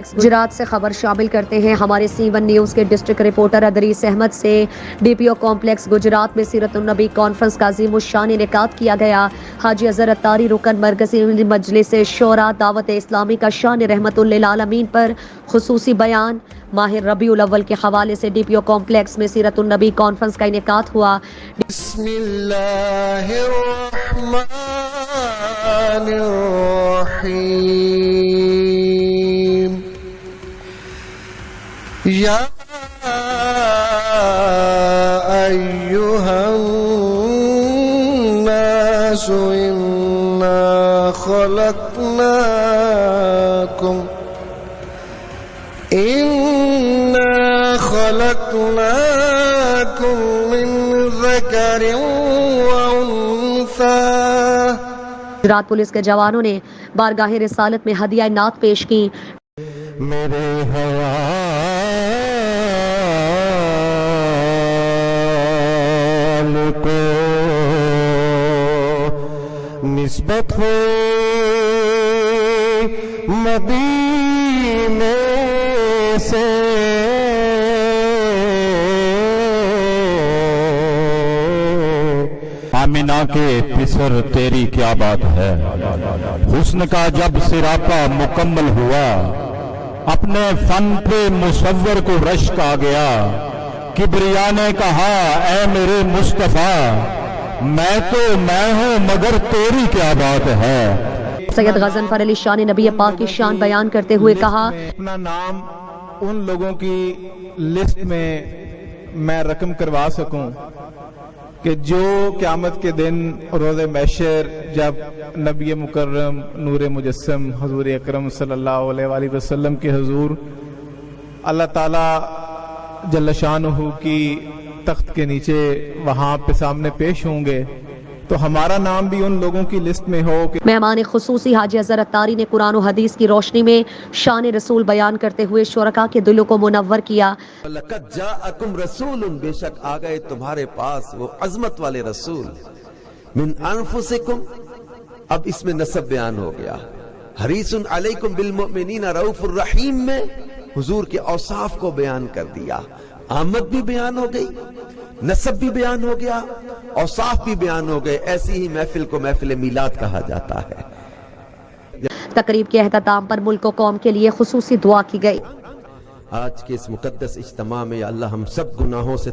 गुजरात से खबर शामिल करते हैं हमारे C1 न्यूज़ के डिस्ट्रिक्ट रिपोर्टर अदरीस अहमद से। DPO कॉम्प्लेक्स गुजरात में सीरत-उन-नबी कॉन्फ्रेंस का अज़ीमुश्शान इनेकाद किया गया। हाजी अज़हर अत्तारी रुकन मरकज़ी मजलिस शोरा दावत इस्लामी का शान रहमतुल लिल आलमीन पर खुसूसी बयान। माह रबीउल अव्वल के हवाले से DPO कॉम्प्लेक्स में सीरत-उन-नबी कॉन्फ्रेंस का इनेकाद हुआ। या अय्युहन्नासु इन्ना खलक़नाकुम मिन ज़करिन व उन्सा। गुजरात पुलिस के जवानों ने बारगाह रिसालत में हदिया नात पेश की। मेरे हवाल को निस्बत हो मदीने से, आमिना के पिसर तेरी क्या बात है। हुस्न का जब सिरापा मुकम्मल हुआ, अपने फन पे मुसव्वर को रश्क आ गया। किबरिया ने कहा ऐ मेरे मुस्तफा, मैं तो मैं हूँ मगर तेरी क्या बात है। सैयद गज़नफर अली शाह ने नबी पाक की शान बयान करते हुए कहा, अपना नाम उन लोगों की लिस्ट में मैं रकम करवा सकूं कि जो क़यामत के दिन रोज़े महशर जब नबी मुकर्रम नूर मुजस्सम हुज़ूर अकरम सल्लल्लाहु अलैहि वसल्लम के हुज़ूर अल्लाह ताला जल्ल शानुहु की तख्त के नीचे वहाँ पे सामने पेश होंगे, तो हमारा नाम भी उन लोगों की लिस्ट में हो कि मेहमान खुसूसी हाजी अज़हर अत्तारी ने कुरान और हदीस की रोशनी में शान रसूल बयान करते हुए शुरका के दिलों को मुनव्वर किया। लक़द जाअकुम रसूलुन, बेशक आ गए तुम्हारे पास वो अजमत वाले रसूल, मिन अनफुसिकुम, अब इसमें नसब बयान हो गया। हरीसुन अलैकुम बिल मुमिनीना रऊफुर रहीम में हुजूर के औसाफ को बयान कर दिया। आमद भी बयान हो गई, नसब भी बयान हो गया, औसाफ भी बयान हो गए। ऐसी ही महफिल को महफिल मीलाद कहा जाता है। तकरीब के एहतमाम पर मुल्क और कौम के लिए खुसूसी दुआ की गई। आज के इस मुकद्दस इज्तिमा में या अल्लाह हम सब गुनाहों से